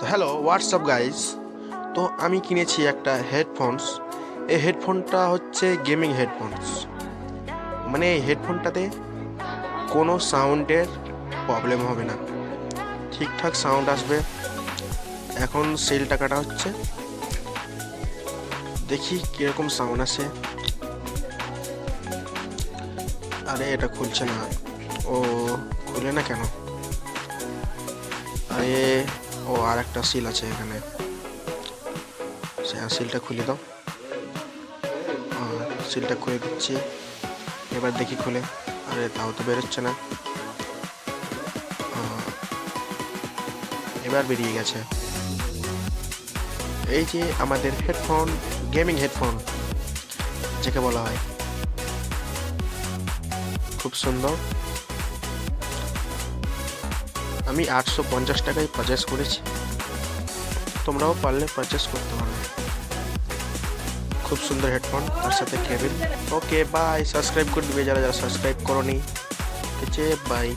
তো hello WhatsApp guys. তো আমি কিনেছি একটা হেডফোনস। এই হেডফোনটা হচ্ছে গেমিং হেডফোনস। মানে এই হেডফোনটাতে কোনো সাউন্ডের প্রবলেম হবে না, ঠিকঠাক সাউন্ড আসবে। এখন সেল টাকাটা হচ্ছে, দেখি কীরকম সাউন্ড আসে। আরে এটা খুলছে না, ও খুলে না কেন? আরে ও আর একটা সিল আছে এখানে, সিলটা খুলে দাও। সিলটা খুলে দিচ্ছি, এবার দেখি খুলে। আরে তাও তো বেরোচ্ছে না, এবার বেরিয়ে গেছে। এই যে আমাদের হেডফোন, গেমিং হেডফোন যাকে বলা হয়, খুব সুন্দর। আমি 850 টাকায় পারচেস করেছি, তোমরাও পারলে পারচেস করতে পারো। খুব সুন্দর হেডফোন, তার সাথে কেবিল। ওকে বাই, সাবস্ক্রাইব করে দিবে যারা যারা সাবস্ক্রাইব করোনি। ঠিক আছে, বাই।